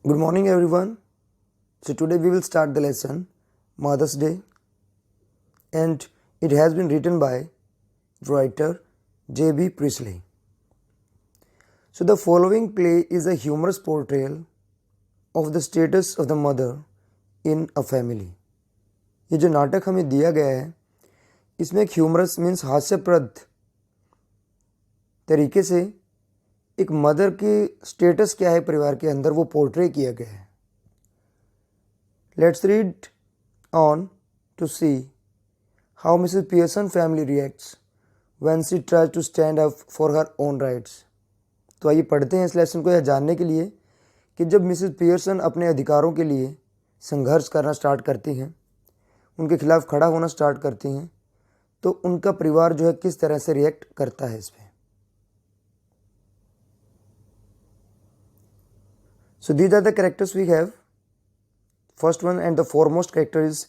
Good morning, everyone. So, today we will start the lesson Mother's Day, and it has been written by writer J.B. Priestley. So, the following play is a humorous portrayal of the status of the mother in a family. ये जो नाटक हमें दिया गया है इसमें एक humerus means हास्यप्रद तरीके से एक मदर की स्टेटस क्या है परिवार के अंदर वो पोर्ट्रे किया गया है. Let's read on to see how Mrs. Pearson family reacts when she tries to stand up for her own rights. तो आइए पढ़ते हैं इस लेसन को यह जानने के लिए कि जब मिसेस पियर्सन अपने अधिकारों के लिए संघर्ष करना स्टार्ट करती हैं, उनके खिलाफ खड़ा होना स्टार्ट करती हैं, तो उनका परिवार जो है किस तरह से रिएक्ट करता है इस पर. So these are the characters we have. First one and the foremost character is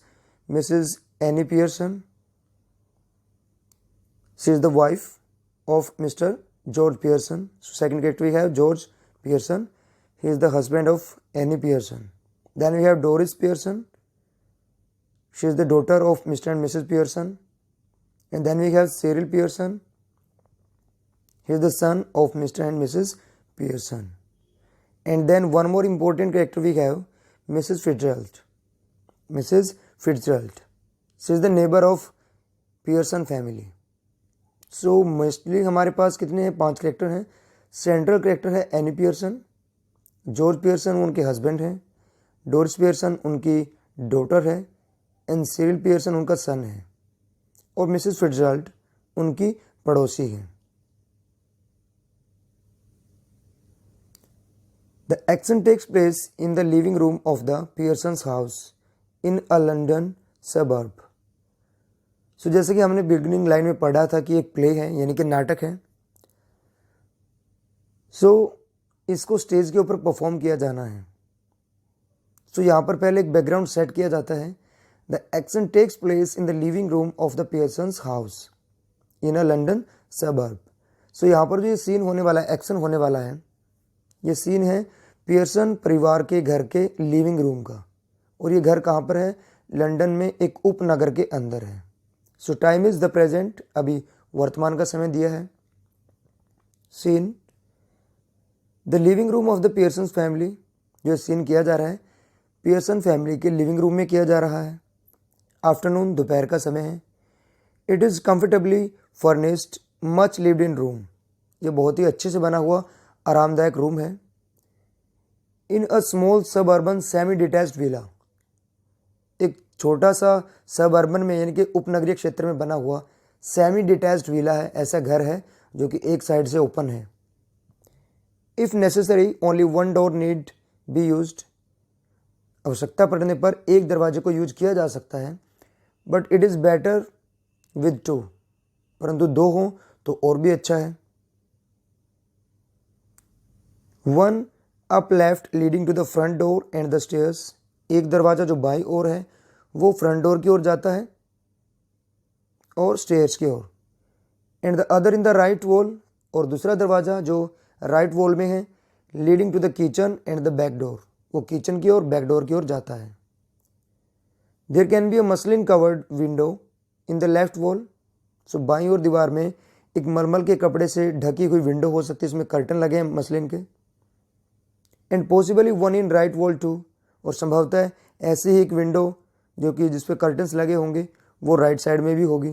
Mrs. Annie Pearson. She is the wife of Mr. George Pearson. So second character we have George Pearson. He is the husband of Annie Pearson. Then we have Doris Pearson. She is the daughter of Mr. and Mrs. Pearson. And then we have Cyril Pearson. He is the son of Mr. and Mrs. Pearson. And then one more important character we have Mrs. Fitzgerald. Mrs. Fitzgerald. She is the neighbor of Pearson family. So mostly हमारे पास कितने हैं? 5 character हैं. Central character है any Pearson. George Pearson उनके husband हैं. Doris Pearson उनकी daughter है. And Cyril Pearson उनका सन है. और मिसेस फिट्जर्ल्ड उनकी पड़ोसी हैं. The action takes place in the living room of the Pearson's house in a London suburb. So जैसे कि हमने बिगनिंग लाइन में पढ़ा था कि एक प्ले है यानी कि नाटक है. So इसको स्टेज के ऊपर परफॉर्म किया जाना है. So यहाँ पर पहले एक बैकग्राउंड सेट किया जाता है. The action takes place in the living room of the Pearson's house in a London suburb. So यहाँ पर जो ये सीन होने वाला है, एक्शन होने वाला है, ये सीन है पियर्सन परिवार के घर के लिविंग रूम का. और ये घर कहाँ पर है? लंदन में एक उपनगर के अंदर है. सो टाइम इज़ द प्रेजेंट. अभी वर्तमान का समय दिया है. Seen the living room of the Pearson family. जो सीन किया जा रहा है पियर्सन फैमिली के लिविंग रूम में किया जा रहा है. आफ्टरनून दोपहर का समय है. It is comfortably furnished much lived in room. ये बहुत ही अच्छे से बना हुआ आरामदायक रूम है. इन अ स्मॉल सब अर्बन सेमी डिटैच्ड विला. एक छोटा सा सब अर्बन में यानी कि उपनगरीय क्षेत्र में बना हुआ सेमी डिटैच्ड विला है. ऐसा घर है जो कि एक साइड से ओपन है. If necessary only one door need be used. आवश्यकता पड़ने पर एक दरवाजे को यूज किया जा सकता है. But it is better with 2. परंतु 2 हों तो और भी अच्छा है. One up left leading to the front door and the stairs. एक दरवाज़ा जो बाई ओर है वो फ्रंट डोर की ओर जाता है और स्टेयर्स की ओर. And the other in the right wall. और दूसरा दरवाज़ा जो राइट वॉल में है leading to the kitchen and the back door. वो किचन की ओर बैक डोर की ओर जाता है. There can be a muslin covered window in the left wall. So बाई ओर दीवार में एक मलमल के कपड़े से ढकी हुई विंडो हो सकती है. इसमें कर्टन लगे हैं मसलिन के. And possibly one in right wall too. और संभवतः ऐसी ही एक विंडो जो कि जिस पे कर्टन्स लगे होंगे वो राइट साइड में भी होगी.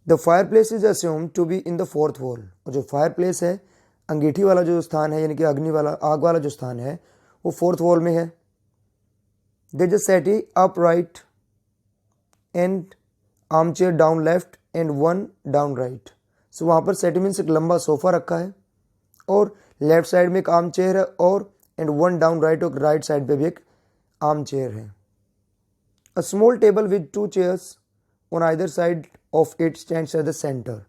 The fire place is assumed to be in the fourth wall. और जो फायर प्लेस है अंगीठी वाला जो स्थान है यानी कि अग्नि वाला आग वाला जो स्थान है वो फोर्थ वॉल में है. There is a settee up right and armchair down left and one down right. So वहाँ पर सेटी मीन्स एक लंबा सोफा रखा है और लेफ्ट साइड में एक आर्म चेयर है और एंड वन डाउन राइट और राइट साइड पे भी एक आर्म चेयर है. A small table with 2 chairs on either side of it stands at the centre.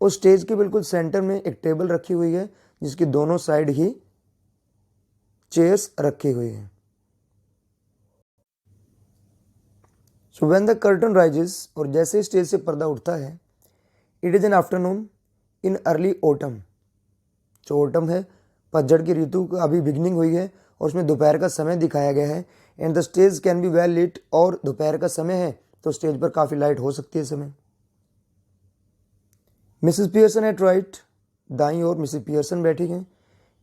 और स्टेज के बिल्कुल सेंटर में एक टेबल रखी हुई है जिसकी दोनों साइड ही चेयर्स रखी हुई है. So when the curtain rises. और जैसे स्टेज से पर्दा उठता है it is an afternoon in early autumn. जो ऑटम है पतझड़ की ऋतु का अभी बिगनिंग हुई है और उसमें दोपहर का समय दिखाया गया है। And the stage can be well lit, और दोपहर का समय है तो स्टेज पर काफ़ी लाइट हो सकती है इस समय। मिसेस पियर्सन एट राइट, दाईं ओर मिसेस पियर्सन बैठी हैं,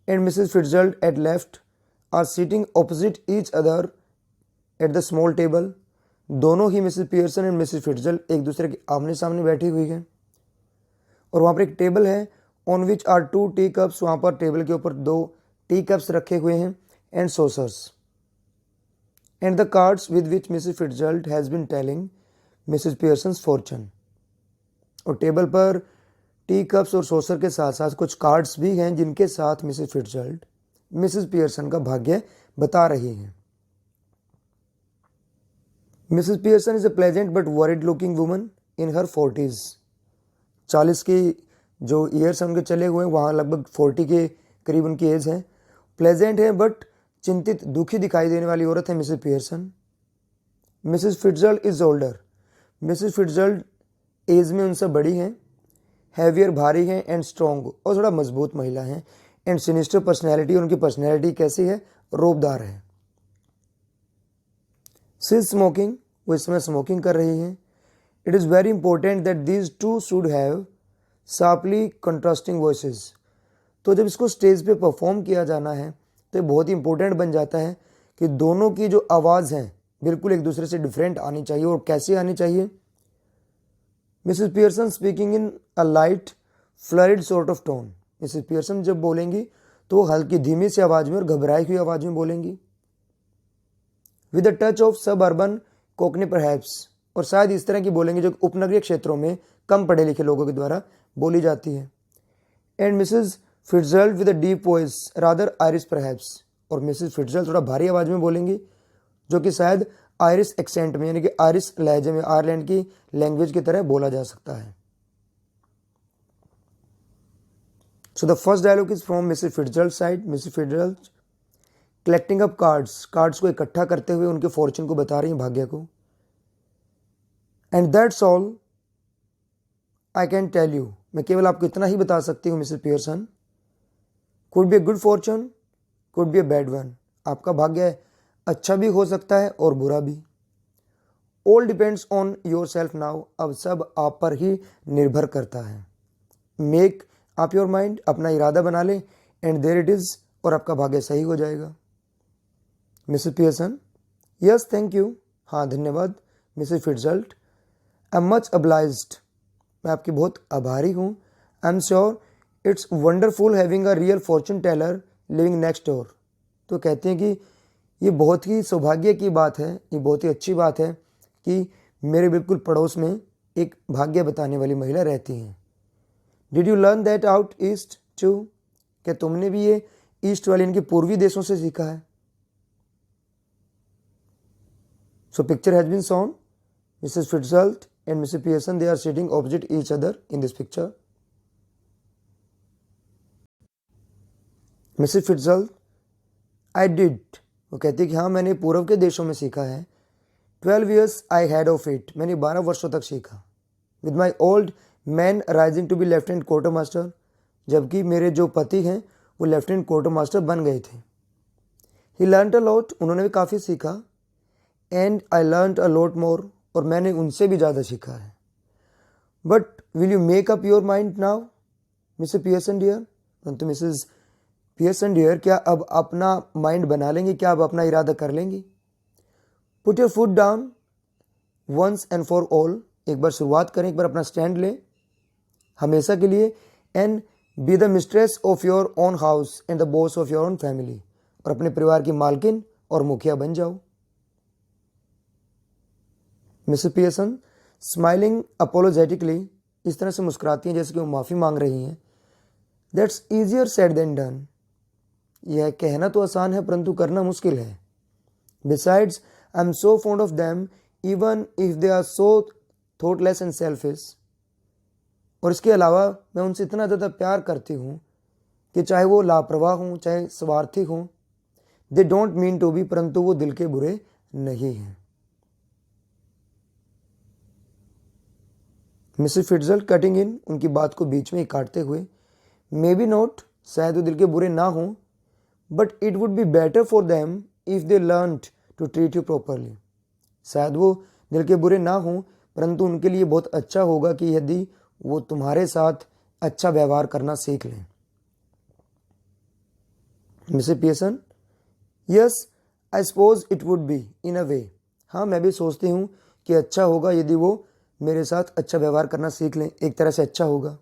and Mrs Fitzgerald at left are sitting opposite each other at the small table. दोनों ही Mrs Pearson and Mrs Fitzgerald एक दूसरे के आमने सामने बैठी हुई हैं, और वहाँ पर एक टेबल है on which are 2 tea cups. वहाँ पर टेबल के ऊपर 2 टी कप्स रखे हुए हैं, and saucers, and the cards with which Mrs Fitzgerald has been telling Mrs Pearson's fortune. और टेबल पर टी कप्स और सॉसर के साथ साथ कुछ कार्ड्स भी हैं जिनके साथ मिसेस फिट्जरल्ड मिसेस पियर्सन का भाग्य बता रही हैं। Mrs Pearson is a pleasant but worried looking woman in her 40s। 40 की जो ईयर्स उनके चले हुए हैं, वहाँ लगभग 40 के करीब उनकी एज है। प्लेजेंट है बट चिंतित दुखी दिखाई देने वाली औरत है Mrs Pearson. Mrs Fitzgerald is older, Mrs Fitzgerald age में उनसे बड़ी हैं, हैवियर भारी हैं, एंड स्ट्रॉन्ग और थोड़ा मजबूत महिला हैं, एंड सिनिस्टर पर्सनैलिटी, उनकी पर्सनैलिटी कैसी है, रोबदार है। शी इज स्मोकिंग, वो इस समय स्मोकिंग कर रही हैं। It is very important that these two should have sharply contrasting voices. तो जब इसको स्टेज पे परफॉर्म किया जाना है तो ये बहुत ही इंपॉर्टेंट बन जाता है कि दोनों की जो आवाज़ हैं बिल्कुल एक दूसरे से डिफरेंट आनी चाहिए। और कैसे आनी चाहिए? Mrs Pearson speaking in a light flurried sort of tone. Mrs Pearson जब बोलेंगी तो वो हल्की धीमी सी आवाज़ में और घबराई हुई आवाज़ में बोलेंगी। विद अ टच ऑफ सब अर्बन कोकनी परहैप्स, और शायद इस तरह की बोलेंगी जो उपनगरीय क्षेत्रों में कम पढ़े लिखे लोगों के द्वारा बोली जाती है। And Mrs Fitzgerald with a deep voice rather Irish perhaps, और मिसेस फिट्जरल्ड थोड़ा भारी आवाज़ में बोलेंगी जो कि शायद आयरिश एक्सेंट में यानी कि आयरिश लहजे में, आयरलैंड की लैंग्वेज की तरह बोला जा सकता है। So the first dialogue is from Mrs Fitzgerald side. Mrs Fitzgerald collecting up cards, cards को इकट्ठा करते हुए उनके फॉर्चून को बता रही हैं, भाग्य को। And that's all I can tell you, मैं केवल आपको इतना ही बता सकती हूँ Mrs Pearson. Could be a good fortune, could be a bad one. आपका भाग्य अच्छा भी हो सकता है और बुरा भी। All depends on your self now, अब सब आप पर ही निर्भर करता है। मेक अप योर माइंड, अपना इरादा बना ले, एंड देयर इट इज, और आपका भाग्य सही हो जाएगा। Mrs Pearson yes thank you, हाँ धन्यवाद। Mrs Fitzgerald I am much obliged, मैं आपकी बहुत आभारी हूँ। I am sure it's wonderful having a real fortune teller living next door. तो कहते हैं कि ये बहुत ही सौभाग्य की बात है, ये बहुत ही अच्छी बात है कि मेरे बिल्कुल पड़ोस में एक भाग्य बताने वाली महिला रहती हैं। Did you learn that out east too, क्या तुमने भी ये ईस्ट वाले इनके पूर्वी देशों से सीखा है? So picture has been shown, Mrs Fitzgerald and Mrs. Pearson, they are sitting opposite each other in this picture. Mrs. Fitzgerald, I did. वो कहती है कि हाँ मैंने पूर्व के देशों में सीखा है। 12 years I had of it, मैंने 12 वर्षों तक सीखा। With my old man rising to be lieutenant quartermaster, जबकि मेरे जो पति हैं वो लेफ्टिनेंट क्वार्टर मास्टर बन गए थे। He learnt a lot, उन्होंने भी काफ़ी सीखा। And I learnt a lot more, और मैंने उनसे भी ज़्यादा सीखा है। But will you make up your mind now Mrs Pearson dear, परंतु मिसेस पियर्सन डियर क्या अब अपना माइंड बना लेंगी, क्या अब अपना इरादा कर लेंगी? Put your foot down once and for all, एक बार शुरुआत करें, एक बार अपना स्टैंड लें हमेशा के लिए। And be the mistress of your own house and the boss of your own family, और अपने परिवार की मालकिन और मुखिया बन जाओ। मिसेस पियर्सन स्माइलिंग अपोलोजेटिकली, इस तरह से मुस्कुराती हैं जैसे कि वो माफ़ी मांग रही हैं। That's easier said than done, यह कहना तो आसान है परंतु करना मुश्किल है। Besides I am so fond of them even if they are so thoughtless and selfish, और इसके अलावा मैं उनसे इतना ज़्यादा प्यार करती हूँ कि चाहे वो लापरवाह हों, चाहे स्वार्थी हों। They don't mean to be, परंतु वो दिल के बुरे नहीं हैं। मिसेस फिट्जरल्ड कटिंग इन, उनकी बात को बीच में ही काटते हुए, मे बी नॉट शायद वो दिल के बुरे ना हों, but it would be better for them if they learned to treat you properly. शायद वो दिल के बुरे ना हों, परंतु उनके लिए बहुत अच्छा होगा कि यदि वो तुम्हारे साथ अच्छा व्यवहार करना सीख लें। Mrs Pearson, yes I suppose it would be in a way. हाँ, मैं भी सोचती हूँ कि अच्छा होगा यदि वो मेरे साथ अच्छा व्यवहार करना सीख लें, एक तरह से अच्छा होगा।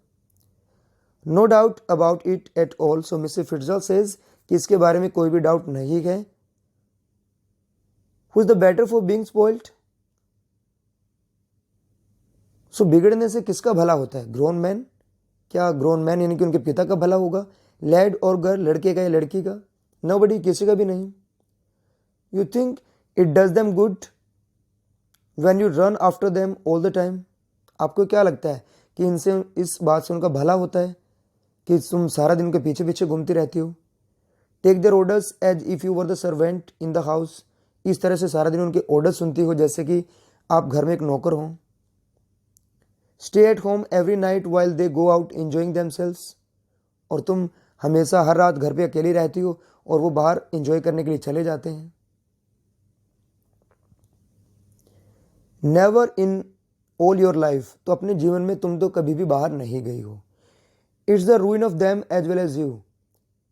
No doubt about it at all. So Mrs Fitzgerald says कि इसके बारे में कोई भी डाउट नहीं है। Who is the better for being spoiled? So बिगड़ने से किसका भला होता है? Grown man. क्या ग्रोन मैन यानी कि उनके पिता का भला होगा? लैड और गर्ल, लड़के का या लड़की का? नोबडी, किसी का भी नहीं। You think it does them good when you run after them all the time? आपको क्या लगता है कि इनसे, इस बात से उनका भला होता है कि तुम सारा दिन उनके पीछे पीछे घूमती रहती हो? Take their orders as if you were the servant in the house. इस तरह से सारा दिन उनके ऑर्डर सुनती हो जैसे कि आप घर में एक नौकर हो। Stay at home every night while they go out enjoying themselves. और तुम हमेशा हर रात घर पे अकेली रहती हो और वो बाहर एंजॉय करने के लिए चले जाते हैं। Never in all your life. तो अपने जीवन में तुम तो कभी भी बाहर नहीं गई हो। It's the ruin of them as well as you.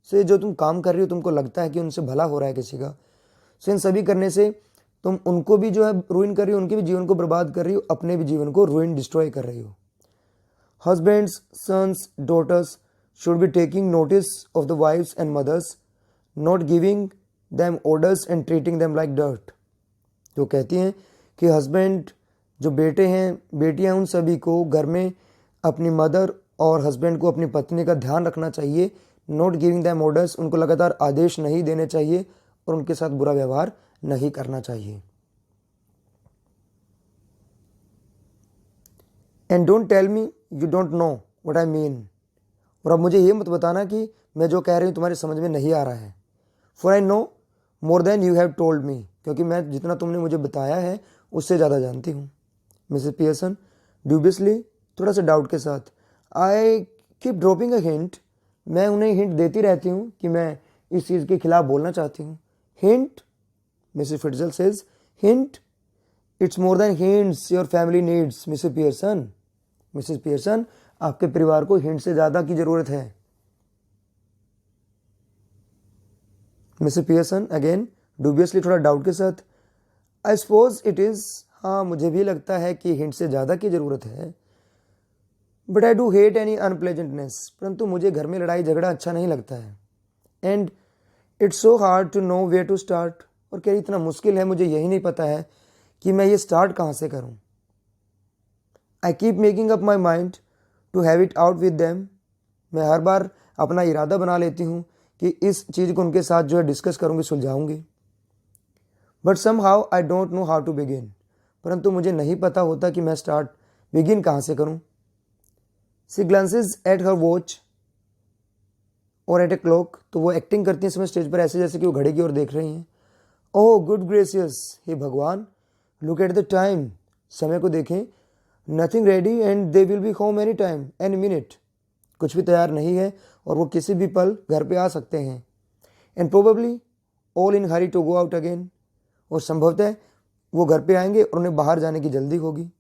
से जो तुम काम कर रही हो, तुमको लगता है कि उनसे भला हो रहा है किसी का, सो इन सभी करने से तुम उनको भी जो है रूइन कर रही हो, उनके भी जीवन को बर्बाद कर रही हो, अपने भी जीवन को रूइन डिस्ट्रॉय कर रही हो। Husbands, sons, daughters should be taking notice of the wifes and mothers, not giving them orders and treating them like dirt. जो कहती हैं कि हस्बैंड, जो बेटे हैं, बेटियां, उन सभी को घर में अपनी मदर और हस्बैंड को अपनी पत्नी का ध्यान रखना चाहिए। नॉट गिविंग दैम ऑर्डर्स, उनको लगातार आदेश नहीं देने चाहिए और उनके साथ बुरा व्यवहार नहीं करना चाहिए। And don't tell me you don't know what I mean. और अब मुझे ये मत बताना कि मैं जो कह रही हूँ तुम्हारी समझ में नहीं आ रहा है। For I know more than you have told me. क्योंकि मैं जितना तुमने मुझे बताया है उससे ज़्यादा जानती हूँ। मिसेस पियर्सन ड्यूबियसली, थोड़ा सा डाउट के साथ, I keep dropping a hint. मैं उन्हें हिंट देती रहती हूँ कि मैं इस चीज़ के खिलाफ बोलना चाहती हूँ। Hint? Mrs Fitzgerald says, hint? It's more than hints your family needs Mrs Pearson. Mrs Pearson, आपके परिवार को हिंट से ज़्यादा की ज़रूरत है। मिसेस पियर्सन अगेन डूबियसली, थोड़ा डाउट के साथ, आई सपोज इट इज़। हाँ, मुझे भी लगता है कि हिंट से ज़्यादा की ज़रूरत है। But I do hate any unpleasantness. परंतु मुझे घर में लड़ाई झगड़ा अच्छा नहीं लगता है। And it's so hard to know where to start. और क्या इतना मुश्किल है, मुझे यही नहीं पता है कि मैं ये स्टार्ट कहाँ से करूँ। I keep making up my mind to have it out with them. मैं हर बार अपना इरादा बना लेती हूँ कि इस चीज़ को उनके साथ जो है डिस्कस करूँगी, सुलझाऊँगी। But somehow I don't know how to begin. परंतु मुझे नहीं पता होता कि मैं बिगिन कहाँ से करूँ। सी ग्लांसेज एट हर वॉच और एट ए क्लॉक। तो वो एक्टिंग करती हैं समय स्टेज पर ऐसे जैसे कि वो घड़ी की ओर देख रही हैं। ओह गुड ग्रेसियस, हे भगवान, लुक एट द टाइम। समय को देखें। Nothing ready and they will be home any time any minute. कुछ भी तैयार नहीं है और वो किसी भी पल घर पे आ सकते हैं। And probably all in hurry to go out again. और संभवतः वो घर पे आएंगे और उन्हें बाहर जाने की जल्दी होगी।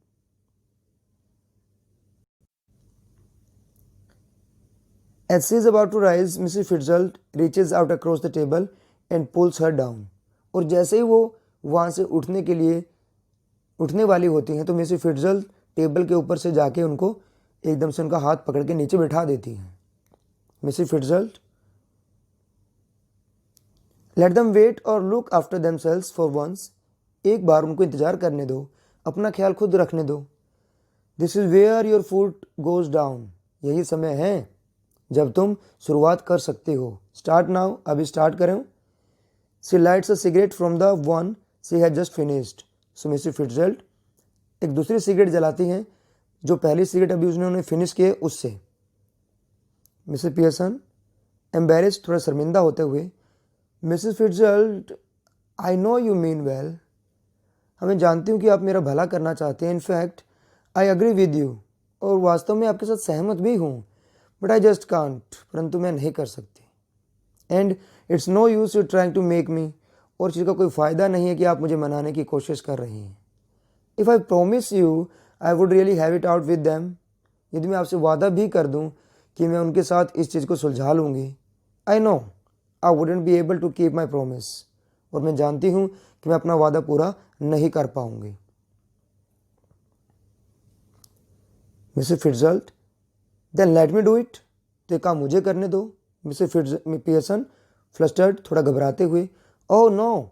As she is about to rise, Mrs. Fitzgerald reaches out across the table and pulls her down. और जैसे ही वो वहाँ से उठने वाली होती हैं तो मिसेस फिट्जर्ल्ड टेबल के ऊपर से जाके उनको एकदम से उनका हाथ पकड़ के नीचे बिठा देती हैं। Mrs Fitzgerald, let them wait और look after themselves for once. एक बार उनको इंतजार करने दो, अपना ख्याल खुद रखने दो। This is where your foot goes down. यही समय है जब तुम शुरुआत कर सकते हो। स्टार्ट नाउ, अभी स्टार्ट करें। She lights a cigarette from the one she has just finished. So Mrs Fitzgerald एक दूसरी सिगरेट जलाती हैं जो पहली सिगरेट अभी उन्होंने फिनिश किए उससे। मिसेस पियर्सन एम्बेरेस्ड, थोड़ा शर्मिंदा होते हुए, Mrs Fitzgerald, I know you mean well. मैं जानती हूँ कि आप मेरा भला करना चाहते हैं। In fact I agree with you, और वास्तव में आपके साथ सहमत भी हूँ। बट आई जस्ट कांट, परंतु मैं नहीं कर सकती। And it's no use you trying to make me, और चीज़ का कोई फ़ायदा नहीं है कि आप मुझे मनाने की कोशिश कर रही हैं। If I promise you I would really have it out with them, यदि मैं आपसे वादा भी कर दूं कि मैं उनके साथ इस चीज़ को सुलझा लूँगी, I know I wouldn't be able to keep my promise, और मैं जानती हूँ कि मैं अपना वादा पूरा नहीं कर पाऊंगी। Mrs Fitzgerald, then let me do it, तो ये काम मुझे करने दो। मिसेस पियर्सन फ्लस्टर्ड, थोड़ा घबराते हुए, oh no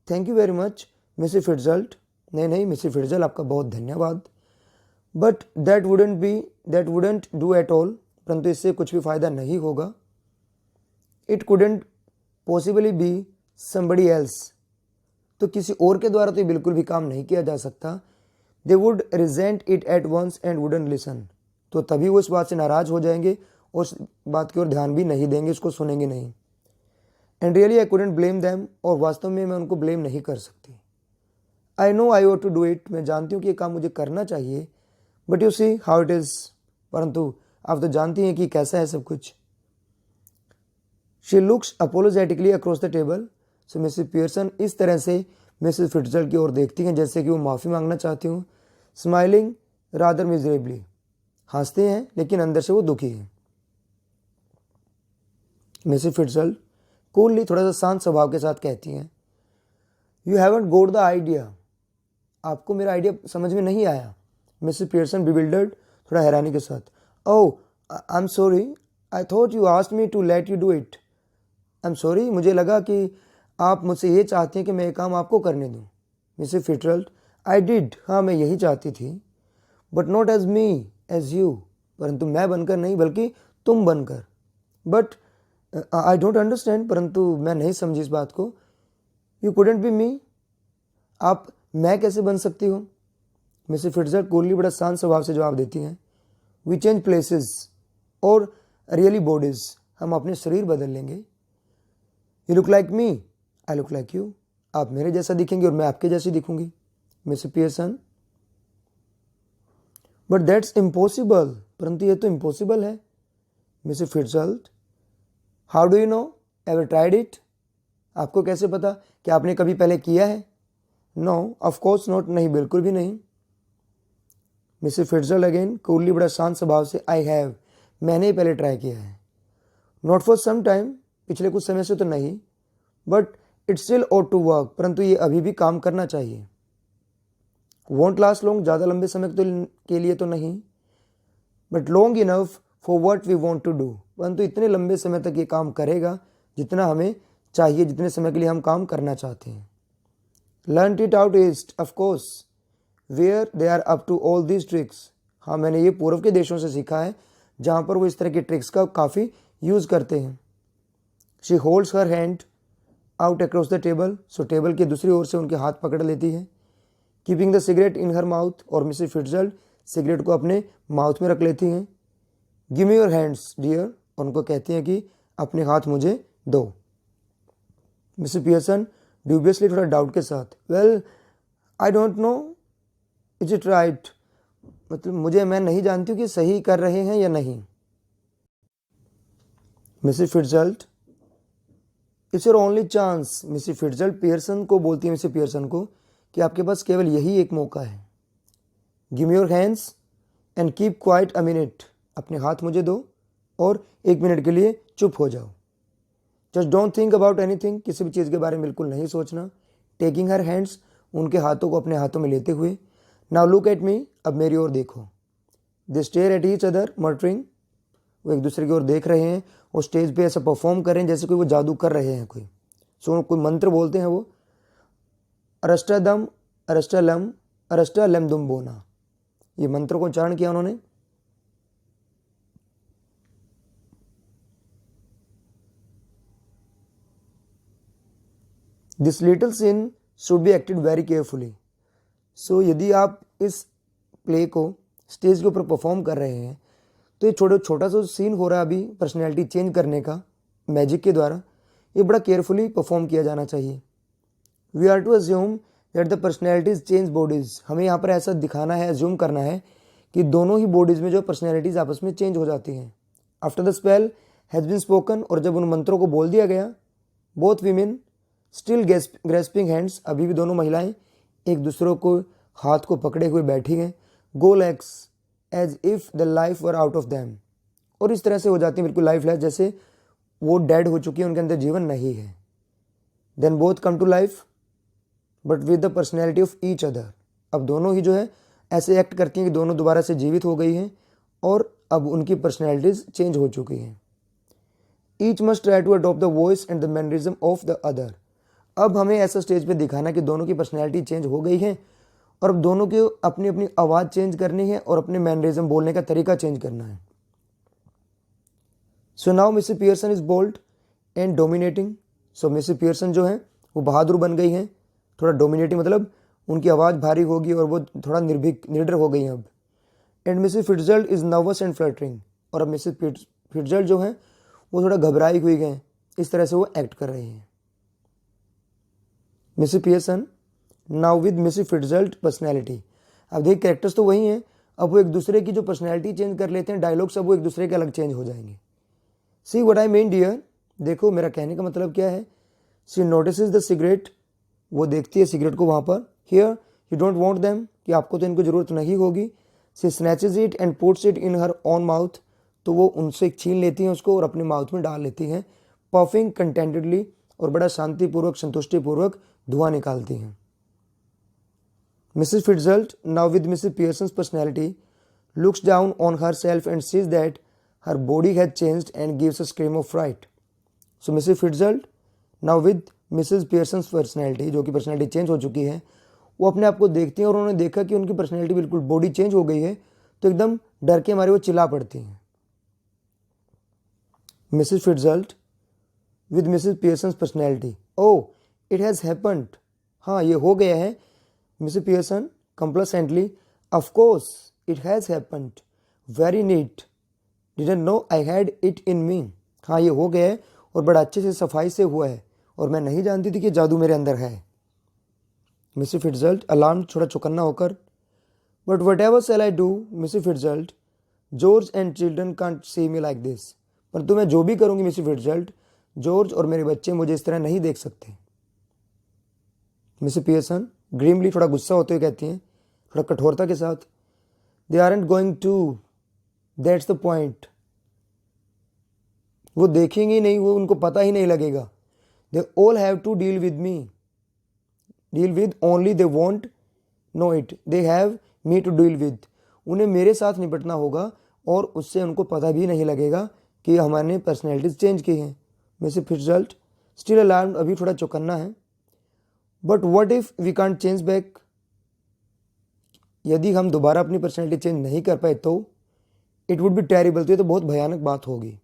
thank you very much Mrs Fitzgerald, नहीं नहीं मिसेस फिट्जल्ट, आपका बहुत धन्यवाद। But that wouldn't do at all, परंतु इससे कुछ भी फ़ायदा नहीं होगा। It couldn't possibly be somebody else, तो किसी और के द्वारा तो ये बिल्कुल भी काम नहीं किया जा सकता। They would resent it at once and wouldn't listen, तो तभी वो इस बात से नाराज़ हो जाएंगे और उस बात की ओर ध्यान भी नहीं देंगे, उसको सुनेंगे नहीं। And really I couldn't blame them, और वास्तव में मैं उनको ब्लेम नहीं कर सकती। I know I ought to do it, मैं जानती हूँ कि ये काम मुझे करना चाहिए। But you see how it is, परंतु आप तो जानती हैं कि कैसा है सब कुछ। She looks apologetically across the table, so Mrs Pearson इस तरह से मिसेस फिट्जल्ट की ओर देखती हैं जैसे कि वो माफ़ी मांगना चाहती हूँ। स्माइलिंग रादर मिजरेबली, हंसते हैं लेकिन अंदर से वो दुखी है। मिसेस फिट्जल्ट कूलली, थोड़ा सा शांत स्वभाव के साथ कहती हैं, you haven't goat the idea, आपको मेरा आइडिया समझ में नहीं आया। मिसेस पियर्सन बिविल्डर्ड, थोड़ा हैरानी के साथ, oh I am sorry, I thought you asked me to let you do it. I am sorry, मुझे लगा कि आप मुझसे ये चाहते हैं कि मैं ये काम आपको करने दूँ। मिसेस फिट्जल्ट, आई डिड, हाँ मैं यही चाहती थी, but not as me as you, परंतु मैं बनकर नहीं बल्कि तुम बनकर। बट आई डोंट अंडरस्टैंड, परंतु मैं नहीं समझी इस बात को। यू कुडेंट बी मी, आप मैं कैसे बन सकती हो। मिसेस फिट्जल्ट कूलली, बड़ा शांत स्वभाव से जवाब देती हैं, वी चेंज प्लेसेस और रियली बॉडीज, हम अपने शरीर बदल लेंगे। You look like me, I look like you, आप मेरे जैसा दिखेंगे और मैं आपके जैसी दिखूंगी। Mrs Pearson, but that's impossible, परंतु ये तो इम्पॉसिबल है। Mrs Fitzgerald, how do you know, ever tried it, आपको कैसे पता कि आपने कभी पहले किया है। नो ऑफ कोर्स नॉट, नहीं बिल्कुल भी नहीं। मिसेस फिट्जल्ट अगेन कूलली, बड़ा शांत स्वभाव से, आई हैव, मैंने ही पहले ट्राई किया है। नॉट फॉर सम टाइम, पिछले कुछ समय से तो नहीं, but it still ought to work, परंतु ये अभी भी काम करना चाहिए। वॉन्ट लास्ट लॉन्ग, ज़्यादा लंबे समय के लिए तो नहीं, but long enough for what we want to do, परंतु इतने लंबे समय तक ये काम करेगा जितना हमें चाहिए, जितने समय के लिए हम काम करना चाहते हैं। Learn it out east, of course, where they are up to all these tricks, हाँ मैंने ये पूर्व के देशों से सीखा है जहाँ पर वो इस तरह के ट्रिक्स का काफ़ी यूज़ करते हैं। She holds her hand out across the table, सो टेबल की दूसरी ओर से उनके हाथ पकड़ लेती है। Keeping the cigarette in her mouth, और मिसेस फिट्जल्ट सिगरेट को अपने माउथ में रख लेती हैं। Give me your hands dear, और उनको कहती हैं कि अपने हाथ मुझे दो। मिसेस पियर्सन ड्यूबियसली, थोड़ा डाउट के साथ, well I don't no is it right, मतलब मैं नहीं जानती हूँ कि सही कर रहे हैं या नहीं। Mrs Fitzgerald, it's your only chance, Mrs Fitzgerald Pearson को बोलती है, मिसेस पियर्सन को, कि आपके पास केवल यही एक मौका है। Give me your hands and keep quite a minute, अपने हाथ मुझे दो और 1 मिनट के लिए चुप हो जाओ। Just don't think about anything, किसी भी चीज़ के बारे में बिल्कुल नहीं सोचना। टेकिंग हर हैंड्स, उनके हाथों को अपने हाथों में लेते हुए, नाउ लुक एट मी, अब मेरी ओर देखो। They stare at each other muttering, वो एक दूसरे की ओर देख रहे हैं और स्टेज पे ऐसा परफॉर्म कर रहे हैं जैसे कोई वो जादू कर रहे हैं कोई। सो कोई मंत्र बोलते हैं वो, अरस्टादम अरस्टालम अरस्टालम दुम बोना, ये मंत्र को उच्चारण किया उन्होंने। This little scene should be acted very carefully, so यदि आप इस प्ले को स्टेज के ऊपर परफॉर्म कर रहे हैं तो ये छोटा सा सीन हो रहा है अभी पर्सनैलिटी चेंज करने का मैजिक के द्वारा, ये बड़ा केयरफुली परफॉर्म किया जाना चाहिए। We are to assume that the personalities change bodies, हमें यहाँ पर ऐसा दिखाना है, अज्यूम करना है कि दोनों ही बॉडीज़ में जो पर्सनैलिटीज़ आपस में चेंज हो जाती हैं। After the spell has been spoken, और जब उन मंत्रों को बोल दिया गया, both women still grasping hands, अभी भी दोनों महिलाएं एक दूसरों को हाथ को पकड़े हुए बैठी हैं, go legs as if the life were out of them, और इस तरह से हो जाती है बिल्कुल लाइफलेस, जैसे वो डेड हो चुकी है, उनके अंदर जीवन नहीं है। Then both come to life but with the personality of each other, अब दोनों ही जो है ऐसे एक्ट करती हैं कि दोनों दोबारा से जीवित हो गई हैं और अब उनकी पर्सनैलिटीज चेंज हो चुकी हैं। Each must try to adopt the voice and the mannerism of the other, अब हमें ऐसा स्टेज पे दिखाना कि दोनों की पर्सनैलिटी चेंज हो गई है और अब दोनों की अपनी अपनी आवाज़ चेंज करनी है और अपने मैनरिज्म बोलने का तरीका चेंज करना है। So now Mrs Pearson is bold and dominating, so Mrs Pearson जो है वो बहादुर बन गई हैं, थोड़ा डोमिनेटिंग मतलब उनकी आवाज़ भारी होगी और वो थोड़ा निर्भीक निडर हो गई हैं अब। And Mrs Fitzgerald is nervous and fluttering, और अब मिसेस फिट्जर्ल्ड जो है वो थोड़ा घबराई हुई गए, इस तरह से वो एक्ट कर रही हैं। Mrs Pearson now with Mrs Fitzgerald personality, अब देखिए कैरेक्टर्स तो वही हैं, अब वो एक दूसरे की जो पर्सनैलिटी चेंज कर लेते हैं, डायलॉग सब वो एक दूसरे के अलग चेंज हो जाएंगे। See what I mean dear, देखो मेरा कहने का मतलब क्या है। सी नोटिसेस द सिगरेट, वो देखती है सिगरेट को वहाँ पर। Here you don't want them, कि आपको तो इनको ज़रूरत नहीं होगी। She snatches it and puts it in her own mouth, तो वो उनसे छीन लेती हैं उसको और अपने माउथ में डाल लेती हैं। पफिंग कंटेंटेडली, और बड़ा शांतिपूर्वक संतुष्टिपूर्वक धुआं निकालती हैं। Mrs Fitzgerald now with Mrs Pearson's personality looks down on herself and sees that her body has changed and gives a scream of fright. So Mrs Fitzgerald now with Mrs Pearson's personality, जो कि personality change हो चुकी है, वो अपने आप को देखती हैं और उन्होंने देखा कि उनकी पर्सनैलिटी बिल्कुल बॉडी चेंज हो गई है, तो एकदम डर के मारे वो चिल्ला पड़ती हैं। Mrs Fitzgerald with Mrs Pearson's personality, oh it has happened, हाँ ये हो गया है। Mrs Pearson complacently, of course it has happened, very neat, didn't know I had it in me, हाँ ये हो गया है और बड़ा अच्छे से सफाई से हुआ है और मैं नहीं जानती थी कि जादू मेरे अंदर है। मिसेस फिट्जर्ल्ड अलार्म, थोड़ा चौकन्ना होकर, but what ever shall I do Mrs Fitzgerald, George and children can't see me like this, परंतु मैं जो भी करूँगी मिसेस फिट्जर्ल्ड, जॉर्ज और मेरे बच्चे मुझे इस तरह नहीं देख सकते। मिसेस पियर्सन ग्रीमली, थोड़ा गुस्सा होते हुए कहती हैं, थोड़ा कठोरता के साथ, they aren't going to, that's the point, वो देखेंगे ही नहीं, वो उनको पता ही नहीं लगेगा। They all have to deal with me, deal with only they want know it, they have me to deal with, उन्हें मेरे साथ निपटना होगा और उससे उनको पता भी नहीं लगेगा कि हमारे पर्सनैलिटीज चेंज की हैं। मिसेस फिट्जर्ल्ड स्टिल अलार्म्ड, अभी थोड़ा चौकन्ना है, but what if we can't change back, यदि हम दोबारा अपनी पर्सनैलिटी चेंज नहीं कर पाए तो, इट वुड बी टेरिबल, तो ये तो बहुत भयानक बात होगी।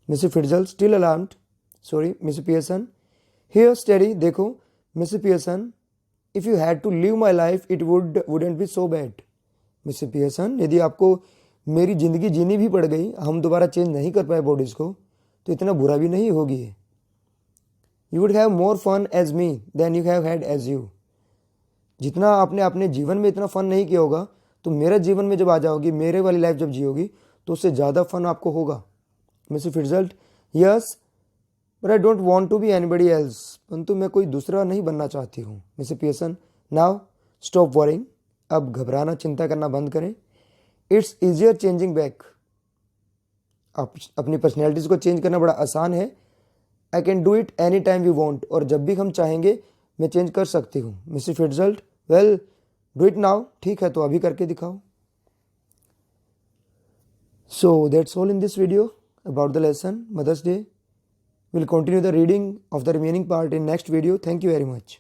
Mrs Fitzgerald still alarmed, sorry Mrs Pearson, here steady, देखो Mrs Pearson, if you had to live my life it wouldn't be so bad. Mrs Pearson, यदि आपको मेरी ज़िंदगी जीनी भी पड़ गई, हम दोबारा चेंज नहीं कर पाए बॉडीज़ को, तो इतना बुरा भी नहीं होगी। You would have more fun as me than you have had as you, जितना आपने अपने जीवन में इतना फ़न नहीं किया होगा, तो मेरे जीवन में जब आ जाओगी, मेरे वाली लाइफ जब जियोगी, तो उससे ज़्यादा फन आपको होगा। Mrs Fitzgerald, yes but I don't want to be anybody else, परंतु मैं कोई दूसरा नहीं बनना चाहती हूँ। Mrs Pearson, now stop worrying, अब घबराना चिंता करना बंद करें। इट्स ईजियर चेंजिंग बैक, आप अपनी पर्सनैलिटीज़ को चेंज करना बड़ा आसान है। I can do it any time we want, और जब भी हम चाहेंगे मैं चेंज कर सकती हूँ। Mrs Fitzgerald, well do it now, ठीक है तो अभी करके दिखाओ। So that's all in this video about the lesson Mother's Day. We'll continue the reading of the remaining part in next video. Thank you very much.